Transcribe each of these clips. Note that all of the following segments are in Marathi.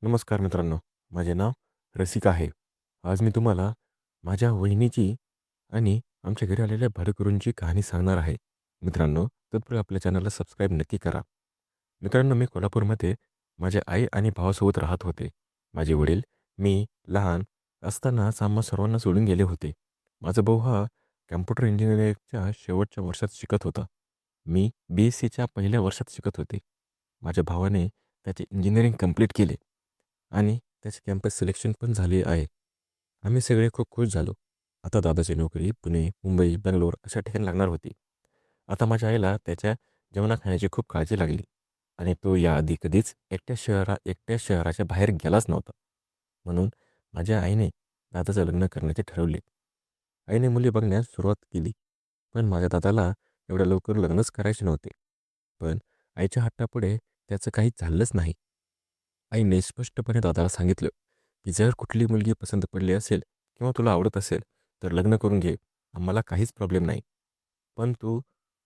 नमस्कार मित्रांनो, माझे नाव रसिक आहे. आज मी तुम्हाला माझ्या वहिनीची आणि आमच्या घरी आलेल्या भाडेकरूंची कहाणी सांगणार आहे. मित्रांनो, तत्पूर्वी आपल्या चॅनलला सबस्क्राईब नक्की करा. मित्रांनो, मी कोल्हापूरमध्ये माझ्या आई आणि भावासोबत राहत होते. माझे वडील मी लहान असतानाच आम्हा सर्वांना सोडून गेले होते. माझा भाऊ हा कॉम्प्युटर इंजिनिअरिंगच्या शेवटच्या वर्षात शिकत होता. मी BSCच्या पहिल्या वर्षात शिकत होते. माझ्या भावाने त्याचे इंजिनिअरिंग कंप्लीट केले आणि त्याचे कॅम्पस सिलेक्शन पण झाले आहे. आम्ही सगळे खूप खुश झालो. आता दादाची नोकरी पुणे, मुंबई, बंगलोर अशा ठिकाणी लागणार होती. आता माझ्या आईला त्याच्या जेवणा-खाण्याची खूप काळजी लागली आणि तो याआधी कधीच एकट्या शहराच्या बाहेर गेलाच नव्हता. म्हणून माझ्या आईने दादाचं लग्न करण्याचे ठरवले. आईने मुली बघण्यास सुरुवात केली. पण माझ्या दादाला एवढ्या लवकर लग्नच करायचे नव्हते. पण आईच्या हट्टापुढे त्याचं काही झालंच नाही. आईने स्पष्टपणे दादाला सांगितलं, की जर कुठली मुलगी पसंत पडली असेल किंवा तुला आवडत असेल, तर लग्न करून घे. आम्हाला काहीच प्रॉब्लेम नाही. पण तू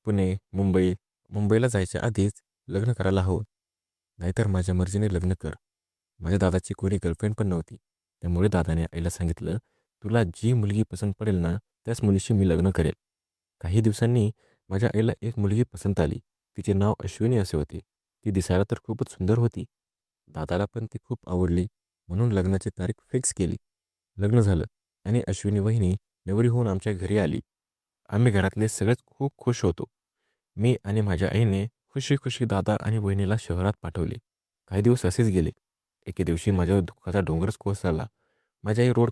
पुणे, मुंबईला जायच्या आधीच लग्न करायला हवं. नाहीतर माझ्या मर्जीने लग्न कर. माझ्या दादाची कोणी गर्लफ्रेंड पण नव्हती. त्यामुळे दादाने आईला सांगितलं, तुला जी मुलगी पसंत पडेल ना, त्याच मुलीशी मी लग्न करेल. काही दिवसांनी माझ्या आईला एक मुलगी पसंत आली. तिचे नाव अश्विनी असे होते. ती दिसायला तर खूपच सुंदर होती. दादाला पण ती खूप आवडली. म्हणून लग्नाची तारीख फिक्स केली. लग्न झालं आणि अश्विनी वहिनी नवरी होऊन आमच्या घरी आली. आम्ही घरातले सगळेच खूप खुश होतो. मी आणि माझ्या आईने खुशी खुशी दादा आणि वहिनीला शहरात पाठवले. काही दिवस असेच गेले. एके दिवशी माझ्यावर दुःखाचा डोंगरच कोसळला. माझी आई रोड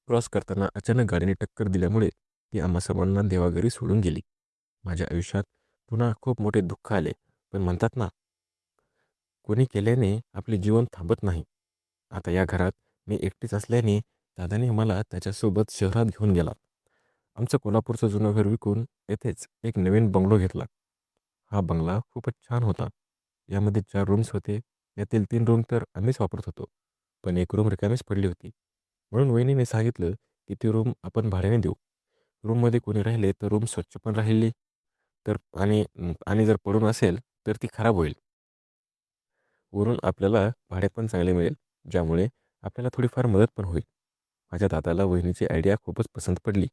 क्रॉस करताना अचानक गाडीने टक्कर दिल्यामुळे ती आम्हा सर्वांना देवाघरी सोडून गेली. माझ्या आयुष्यात पुन्हा खूप मोठे दुःख आले. पण म्हणतात ना, कोणी केल्याने आपले जीवन थांबत नाही. आता या घरात मी एकटीच असल्याने दादाने मला त्याच्यासोबत शहरात घेऊन गेला. आमचं कोल्हापूरचं जुनं घर विकून येथेच एक नवीन बंगलो घेतला. हा बंगला खूपच छान होता. यामध्ये 4 रूम्स होते. यातील 3 रूम तर आम्हीच वापरत होतो. पण एक रूम रिकामीच पडली होती. म्हणून वहिनीने सांगितलं, की ती रूम आपण भाड्याने देऊ. रूममध्ये कोणी राहिले तर रूम स्वच्छ पण राहिली तर आणि जर पडून असेल तर ती खराब होईल. वरून आपल्याला भाडे पण चांगले मिळेल, ज्यामुळे आपल्याला थोडीफार मदत पण होईल. माझ्या दादाला वहिनीची आयडिया खूपच पसंत पडली.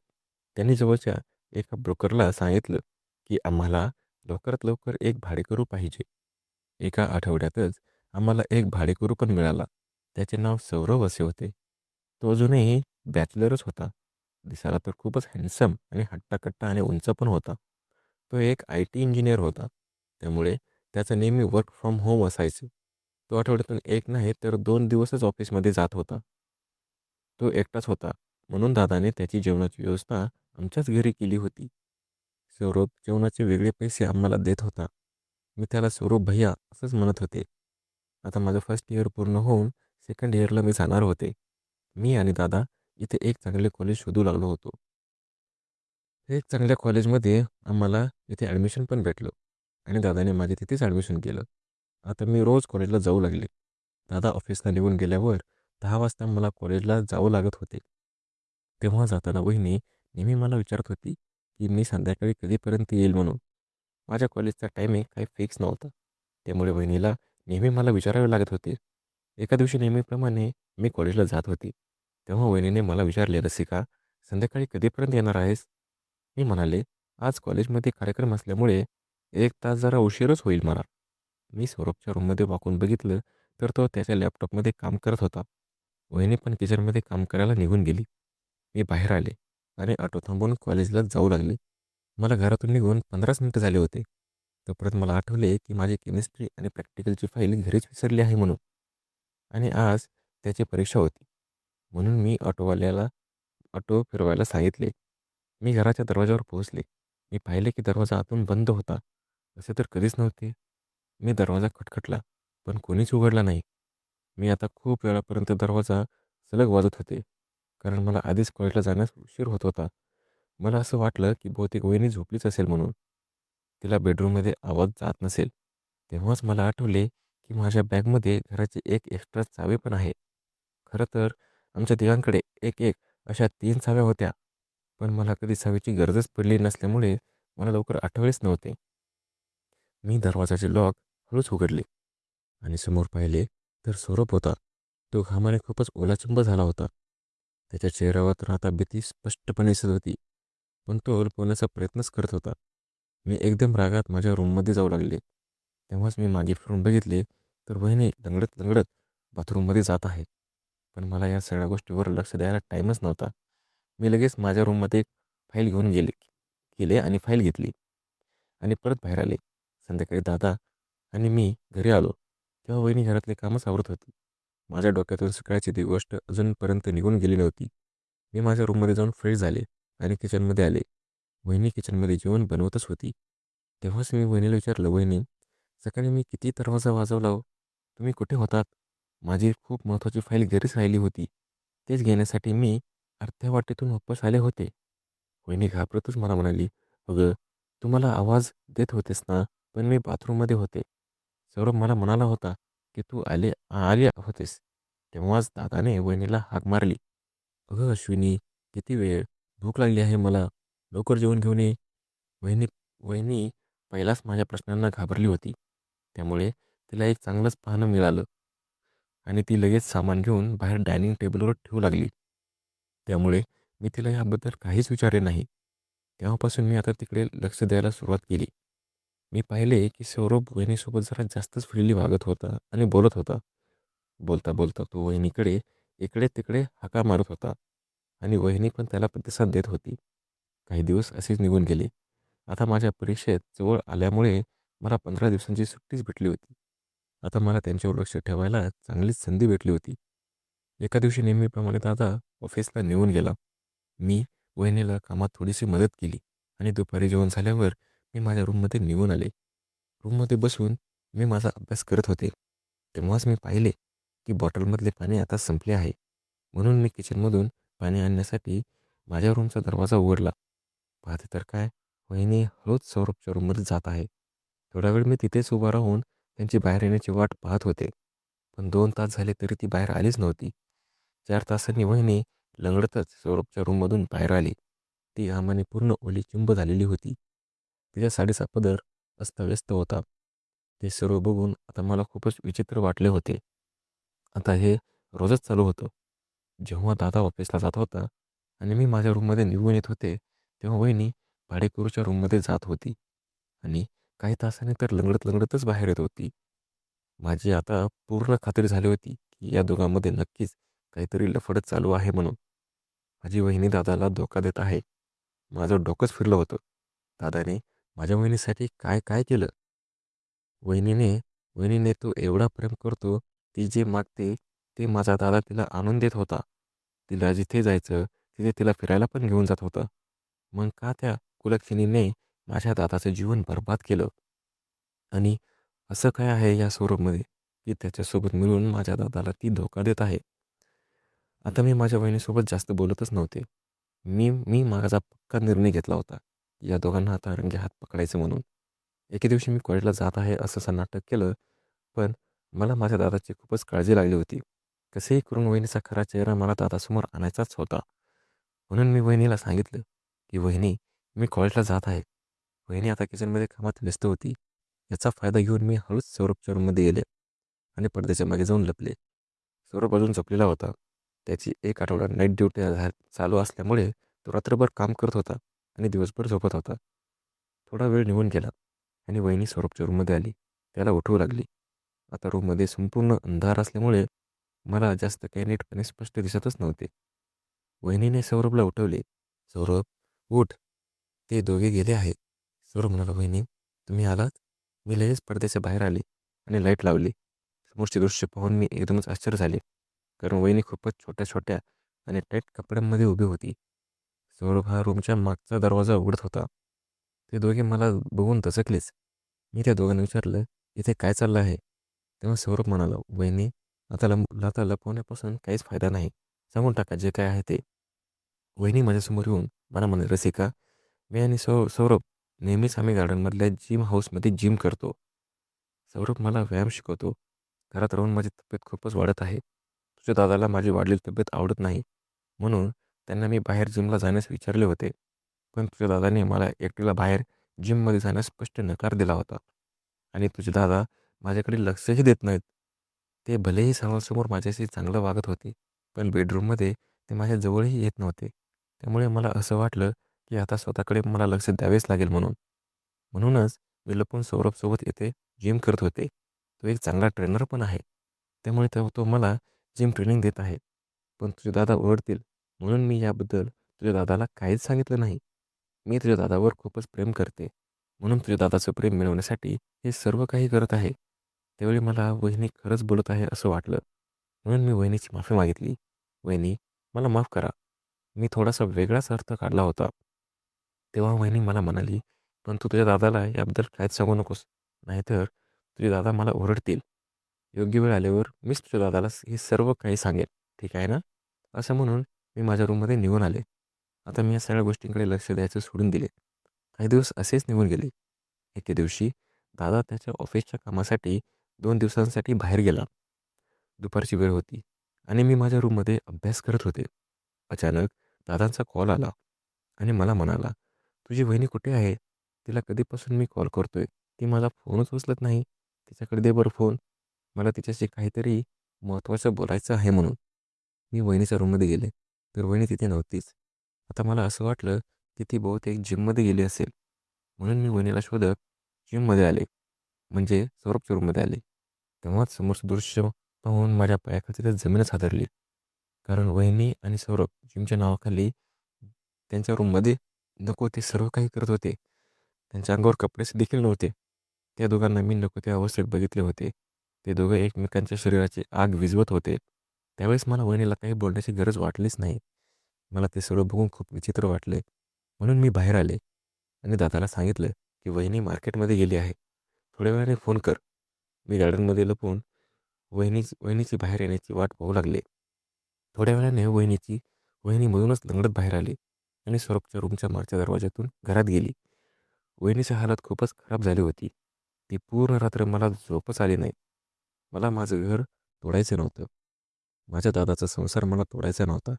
त्यांनी जवळच्या एका ब्रोकरला सांगितलं, की आम्हाला लवकरात लवकर एक भाडेकरू पाहिजे. एका आठवड्यातच आम्हाला एक भाडेकरू पण मिळाला. त्याचे नाव सौरभ असे होते. तो अजूनही बॅचलरच होता. दिसायला तर खूपच हँडसम आणि हट्टाकट्टा आणि उंच पण होता. तो एक IT इंजिनियर होता. त्यामुळे त्याचं नेहमी वर्क फ्रॉम होम असायचं. तो आठवड्यातून एक नाही तर 2 दिवसच ऑफिसमध्ये जात होता. तो एकटाच होता. म्हणून दादाने त्याची जेवणाची व्यवस्था आमच्याच घरी केली होती. सौरभ जेवणाचे वेगळे पैसे आम्हाला देत होता. मी त्याला सौरभ भैया असंच म्हणत होते. आता माझं फर्स्ट इयर पूर्ण होऊन सेकंड इयरला मी जाणार होते. मी आणि दादा इथे एक चांगले कॉलेज शोधू लागलो होतो. एक चांगल्या कॉलेजमध्ये आम्हाला इथे ॲडमिशन पण भेटलं आणि दादाने माझे तिथेच ॲडमिशन केलं. आता मी रोज कॉलेजला जाऊ लागले. दादा ऑफिसला निघून गेल्यावर 10 वाजता मला कॉलेजला जावं लागत होते. तेव्हा जाताना वहिनी नेहमी मला विचारत होती, की मी संध्याकाळी कधीपर्यंत येईल म्हणून. माझ्या कॉलेजचा टायमिंग काही फिक्स नव्हता. त्यामुळे वहिनीला नेहमी मला विचारावे लागत होते. एका दिवशी नेहमीप्रमाणे मी कॉलेजला जात होती. तेव्हा वहिनीने मला विचारले, "रसिका, संध्याकाळी कधीपर्यंत येणार आहेस?" मी म्हणाले, "आज कॉलेजमध्ये कार्यक्रम असल्यामुळे 1 तास जरा उशीरच होईल मला." मी सौरभच्या रूममध्ये वाकून बघितलं, तर तो त्याच्या लॅपटॉपमध्ये काम करत होता. वहिनी पण किचनमध्ये काम करायला निघून गेली. मी बाहेर आले आणि ऑटो थांबवून कॉलेजला जाऊ लागले. मला घरातून निघून 15च मिनिटं झाले होते. तोपर्यंत मला आठवले, की माझी केमिस्ट्री आणि प्रॅक्टिकलची फाईल घरीच विसरली आहे म्हणून. आणि आज त्याची परीक्षा होती. म्हणून मी ऑटो फिरवायला सांगितले. मी घराच्या दरवाजावर पोहोचले. मी पाहिले की दरवाजा आतून बंद होता. असे तर कधीच नव्हते. मी दरवाजा खटखटला, पण कोणीच उघडला नाही. मी आता खूप वेळापर्यंत दरवाजा सलग वाजत होते, कारण मला आधीच कॉलेजला जाण्यास उशीर होत होता. मला असं वाटलं की बहुतेक वहिनी झोपलीच असेल म्हणून. तिला बेडरूममध्ये आवाज जात नसेल. तेव्हाच मला आठवले की माझ्या बॅगमध्ये घराची एक एक्स्ट्रा चावी पण आहे. खरं तर आमच्या तिघांकडे एक-एक अशा 3 चाव्या होत्या. पण मला कधी चावीची गरजच पडली नसल्यामुळे मला लवकर आठवलेच नव्हते. मी दरवाजाचे लॉक हळूच उघडले आणि समोर पाहिले तर सौरभ होता, तो घामाने खूपच ओलाचिंब झाला होता. त्याच्या चेहऱ्यावर तर आता भीती स्पष्टपणे दिसत होती, पण तो लपवण्याचा प्रयत्नच करत होता. मी एकदम रागात माझ्या रूममध्ये जाऊ लागले. तेव्हाच मी मागे फिरून बघितले, तर वहिनी लंगडत लंगडत बाथरूममध्ये जात आहे. पण मला या सगळ्या गोष्टीवर लक्ष द्यायला टाईमच नव्हता. मी लगेच माझ्या रूममध्ये एक फाईल घेऊन गेले आणि फाईल घेतली आणि परत बाहेर आले. संध्याकाळी दादा आणि मी घरी आलो, तेव्हा वहिनी घरातले कामच आवरत होती. माझ्या डोक्यातून सकाळची ती गोष्ट अजूनपर्यंत निघून गेली नव्हती. मी माझ्या रूममध्ये जाऊन फ्रेश झाले आणि किचनमध्ये आले. वहिनी किचनमध्ये जेवण बनवतच होती. तेव्हाच मी वहिनीला विचारलं, "वहिनी, सकाळी मी किती दरवाजा वाजवला हो, तुम्ही कुठे होतात? माझी खूप महत्त्वाची फाईल घरीच राहिली होती. तेच घेण्यासाठी मी अर्ध्या वाटेतून वापस आले होते." वहिनी घाबरतच मला म्हणाली, "अगं, तू मला आवाज देत होतेस ना, पण मी बाथरूममध्ये होते. सौरभ मला म्हणाला होता की तू आली होतेस." तेव्हाच दादाने वहिनीला हाक मारली, "अगं अश्विनी, किती वेळ? भूक लागली आहे मला. लवकर जेवण घेऊन ये." वहिनी वहिनी पहिलाच माझ्या प्रश्नांना घाबरली होती. त्यामुळे तिला एक चांगलंच पाहणं मिळालं आणि ती लगेच सामान घेऊन बाहेर डायनिंग टेबलवर ठेवू लागली. त्यामुळे मी तिला याबद्दल काहीच विचारले नाही. तेव्हापासून मी आता तिकडे लक्ष द्यायला सुरुवात केली. मी पाहिले की सौरभ वहिनीसोबत जरा जास्तच फ्रीली वागत होता आणि बोलत होता. बोलता बोलता तो वहिनीकडे इकडे-तिकडे हाका मारत होता आणि वहिनी पण त्याला प्रतिसाद देत होती. काही दिवस असेच निघून गेले. आता माझ्या परीक्षेत जवळ आल्यामुळे मला 15 दिवसांची सुट्टीच भेटली होती. आता मला त्यांच्यावर लक्ष ठेवायला चांगलीच संधी भेटली होती. एका दिवशी नेहमीप्रमाणे दादा ऑफिसला निघून गेला. मी वहिनीला कामात थोडीशी मदत केली आणि दुपारी जेवण झाल्यावर मी माझ्या रूममध्ये निघून आले. रूममध्ये बसून मी माझा अभ्यास करत होते. तेव्हाच मी पाहिले की बॉटलमधले पाणी आता संपले आहे. म्हणून मी किचनमधून पाणी आणण्यासाठी माझ्या रूमचा दरवाजा उघडला. पाहते तर काय, वहिनी हळूच सौरभच्या रूममध्ये जात आहे. थोडा वेळ मी तिथेच उभा राहून त्यांची बाहेर येण्याची वाट पाहत होते. पण 2 तास झाले तरी ती बाहेर आलीच नव्हती. 4 तासांनी वहिनी लंगडतच सौरभच्या रूममधून बाहेर आली. ती घामाने पूर्ण ओलीचिंब झालेली होती. तिच्या साडीचा पदर अस्ताव्यस्त होता. ते सर्व बघून आता मला खूपच विचित्र वाटले होते. आता हे रोजच चालू होतं. जेव्हा दादा ऑफिसला जात होता आणि मी माझ्या रूममध्ये निघून येत होते, तेव्हा वहिनी भाडेकरूच्या रूममध्ये जात होती आणि काही तासांनी तर लंगडत-लंगडतच बाहेर येत होती. माझी आता पूर्ण खात्री झाली होती, की या दोघांमध्ये नक्कीच काहीतरी लफडं चालू आहे म्हणून. माझी वहिनी दादाला धोका देत आहे. माझं डोकंच फिरलं होतं. दादाने माझ्या वहिनीसाठी काय काय केलं? वहिनीने वहिनीने तो एवढा प्रेम करतो, ती जे मागते ते माझा दादा तिला आणून देत होता. तिला जिथे जायचं तिथे तिला फिरायला पण घेऊन जात होता. मग का त्या कुलक्षणीने माझ्या दादाचं जीवन बरबाद केलं? आणि असं काय आहे या सौरभमध्ये, की त्याच्यासोबत मिळून माझ्या दादाला ती धोका देत आहे? आता मी माझ्या वहिनीसोबत जास्त बोलतच नव्हते. मी माझा पक्का निर्णय घेतला होता, या दोघांना आता रंगेहात पकडायचं म्हणून. एके दिवशी मी कॉलेजला जात आहे असं नाटक केलं, पण मला माझ्या दादाची खूपच काळजी लागली होती. कसेही करून वहिनीचा खरा चेहरा मला दादासमोर आणायचाच होता. म्हणून मी वहिनीला सांगितलं, की "वहिनी, मी कॉलेजला जात आहे." वहिनी आता किचनमध्ये कामात व्यस्त होती. याचा फायदा घेऊन मी हळूच सौरभच्या रूममध्ये गेले आणि पडद्याच्या मागे जाऊन लपले. सौरभ अजून झोपलेला होता. त्याची 1 आठवडा नाईट ड्युटी चालू असल्यामुळे तो रात्रभर काम करत होता आणि दिवसभर झोपत होता. थोडा वेळ निघून गेला आणि वहिनी सौरभच्या रूममध्ये आली. त्याला उठवू लागली. आता रूममध्ये संपूर्ण अंधार असल्यामुळे मला जास्त काही नीटपणे स्पष्ट दिसतच नव्हते. वहिनीने सौरभला उठवले. "सौरभ, उठ. ते दोघे गेले आहेत." सौरभ म्हणाला, "वहिनी, तुम्ही आलात?" मी लगेच पडद्याच्या बाहेर आले आणि लाईट लावली. समोरचे दृश्य पाहून मी एकदमच आश्चर्य झाले. कारण वहिनी खूपच छोट्या-छोट्या आणि टाईट कपड्यांमध्ये उभी होती. सौरभ हा रूमच्या मागचा दरवाजा उघडत होता. ते दोघे मला बघून दचकलेच. मी त्या दोघांना विचारलं, "इथे काय चाललं आहे?" तेव्हा सौरभ म्हणाला, "वहिनी, आता लपवण्यापासून काहीच फायदा नाही. सांगून टाका जे काय आहे ते." वहिनी माझ्यासमोर येऊन मला म्हणाले, "रसिका, मी आणि सौरभ नेहमीच आम्ही गार्डनमधल्या जिम हाऊसमध्ये जिम करतो. सौरभ मला व्यायाम शिकवतो. घरात राहून माझी तब्येत खूपच वाढत आहे. तुझ्या दादाला माझी वाढलेली तब्येत आवडत नाही. म्हणून त्यांना मी बाहेर जिमला जाण्यास विचारले होते. पण तुझ्या दादाने मला एकटीला बाहेर जिममध्ये जाण्यास स्पष्ट नकार दिला होता. आणि तुझे दादा माझ्याकडे लक्षही देत नाहीत." ते भलेही समोरासमोर माझ्याशी चांगलं वागत होते, पण बेडरूममध्ये ते माझ्या जवळही येत नव्हते. त्यामुळे मला असं वाटलं, की आता स्वतःकडे मला लक्ष द्यावेच लागेल म्हणून. म्हणूनच मी लपून सौरभसोबत येथे जिम करत होते. तो एक चांगला ट्रेनर पण आहे. त्यामुळे तो मला जिम ट्रेनिंग देत आहे. पण तुझे दादा ओरडतील म्हणून मी याबद्दल तुझ्या दादाला काहीच सांगितलं नाही. मी तुझ्या दादावर खूपच प्रेम करते. म्हणून तुझ्या दादाचं प्रेम मिळवण्यासाठी हे सर्व काही करत आहे. त्यावेळी मला वहिनी खरंच बोलत आहे असं वाटलं. म्हणून मी वहिनीची माफी मागितली. "वहिनी, मला माफ करा. मी थोडासा वेगळाच अर्थ काढला होता." तेव्हा वहिनी मला म्हणाली, "पण तू तुझ्या दादाला याबद्दल काहीच सांगू नकोस. नाहीतर तुझे दादा मला ओरडतील. योग्य वेळ आल्यावर मीच तुझ्या दादाला हे सर्व काही सांगेन. ठीक आहे ना?" असं म्हणून मी माझ्या रूममध्ये निघून आले. आता मी या सगळ्या गोष्टींकडे लक्ष द्यायचं सोडून दिले. काही दिवस असेच निघून गेले. एके दिवशी दादा त्याच्या ऑफिसच्या कामासाठी 2 दिवसांसाठी बाहेर गेला. दुपारची वेळ होती आणि मी माझ्या रूममध्ये अभ्यास करत होते. अचानक दादांचा कॉल आला आणि मला म्हणाला, "तुझी वहिनी कुठे आहे? तिला कधीपासून मी कॉल करतोय. ती माझा फोनच उचलत नाही. तिच्याकडे दे बरं फोन. मला तिच्याशी काहीतरी महत्त्वाचं बोलायचं आहे म्हणून." मी वहिनीच्या रूममध्ये गेले, तर वहिनी तिथे नव्हतीच. आता मला असं वाटलं, की ती बहुतेक जिममध्ये गेली असेल. म्हणून मी वहिनीला शोधत जिममध्ये आले, म्हणजे सौरभच्या रूममध्ये आले. तेव्हाच समोरचं दृश्य पाहून माझ्या पायाखाली तर जमीनच हादरली. कारण वहिनी आणि सौरभ जिमच्या नावाखाली त्यांच्या रूममध्ये नको ते सर्व काही करत होते. त्यांच्या अंगावर कपडेच देखील नव्हते. त्या दोघांना मी नको त्या अवस्थेत बघितले होते. ते दोघं एकमेकांच्या शरीराची आग विझवत होते. त्यावेळेस मला वहिनीला काही बोलण्याची गरज वाटलीच नाही. मला ते सर्व बघून खूप विचित्र वाटले. म्हणून मी बाहेर आले आणि दादाला सांगितलं, की वहिनी मार्केटमध्ये गेली आहे. थोड्या वेळाने फोन कर. मी गार्डनमध्ये लपून वहिनीची बाहेर येण्याची वाट पाहू लागले. थोड्या वेळाने वहिनी मधूनच लंगडत बाहेर आली आणि सौरभच्या रूमच्या मागच्या दरवाज्यातून घरात गेली. वहिनीची हालत खूपच खराब झाली होती. ती पूर्ण रात्र मला झोपच आली नाही. मला माझं घर तोडायचं नव्हतं. माझ्या दादाचा संसार मला तोडायचा नव्हता.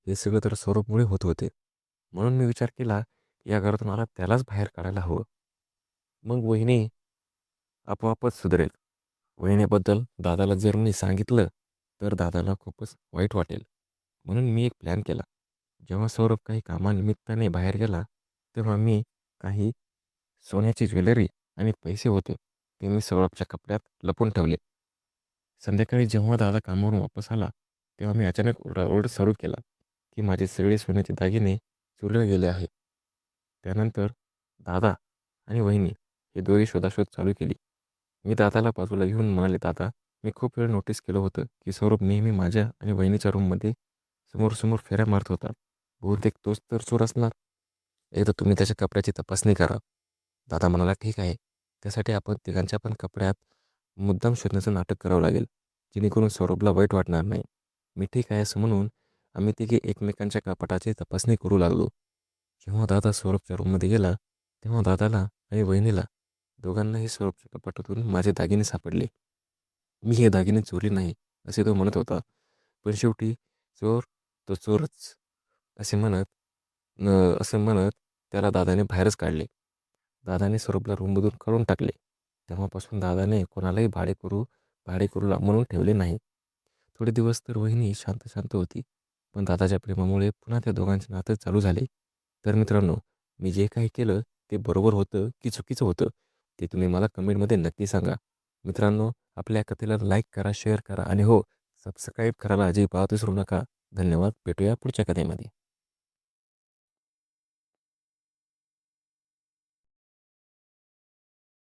हे सगळं तर सौरभमुळे होत होते. म्हणून मी विचार केला, या घरातून मला त्यालाच बाहेर काढायला हवं. मग वहिनी आपोआपच सुधरेल. वहिनीबद्दल दादाला जर मी सांगितलं, तर दादाला खूपच वाईट वाटेल. म्हणून मी एक प्लॅन केला. जेव्हा सौरभ काही कामानिमित्ताने बाहेर गेला, तेव्हा मी काही सोन्याची ज्वेलरी आणि पैसे होते, ते मी सौरभच्या कपड्यात लपवून ठेवले. संध्याकाळी जेव्हा दादा कामावरून वापस आला, तेव्हा मी अचानक ओरडाओरड सुरू केला, की माझे सगळे सोन्याचे दागिने चोरीला गेले आहेत. त्यानंतर दादा आणि वहिनी हे दोघे शोधाशोध चालू केली. मी दादाला बाजूला घेऊन म्हणाले, "दादा, मी खूप वेळ नोटीस केलं होतं, की सौरभ नेहमी माझ्या आणि वहिनीच्या रूममध्ये समोर फेऱ्या मारत होता. बहुतेक तोच तर चोर असणार. एकदा तुम्ही त्याच्या कपड्याची तपासणी करा." दादा म्हणाला, "ठीक आहे. त्यासाठी आपण तिघांच्या पण कपड्यात मुद्दाम शोधण्याचं नाटक करावं लागेल, जेणेकरून सौरभला वाईट वाटणार नाही." मी ठीक आहे असं म्हणून आम्ही तिघे एकमेकांच्या कपाटाची तपासणी करू लागलो. जेव्हा दादा सौरभच्या रूममध्ये गेला, तेव्हा दादाला आणि वहिनीला दोघांनाही सौरभच्या कपाटातून माझे दागिने सापडले. मी हे दागिने चोरले नाही, असे तो म्हणत होता. पण शेवटी चोर तो चोरच असे म्हणत असं म्हणत त्याला दादाने बाहेरच काढले. दादाने सौरभला रूममधून काढून टाकले. तेव्हापासून दादाने कोणालाही भाडेकरू म्हणून ठेवले नाही. थोडे दिवस तर वहिनी शांत शांत होती. पण दादाच्या प्रेमामुळे पुन्हा त्या दोघांचे नातं चालू झाले. तर मित्रांनो, मी जे काही केलं ते बरोबर होतं की चुकीचं होतं, ते तुम्ही मला कमेंटमध्ये नक्की सांगा. मित्रांनो, आपल्या कथेला लाईक करा, शेअर करा आणि हो, सबस्क्राईब करायला अजिबात विसरू नका. धन्यवाद. भेटूया पुढच्या कथेमध्ये.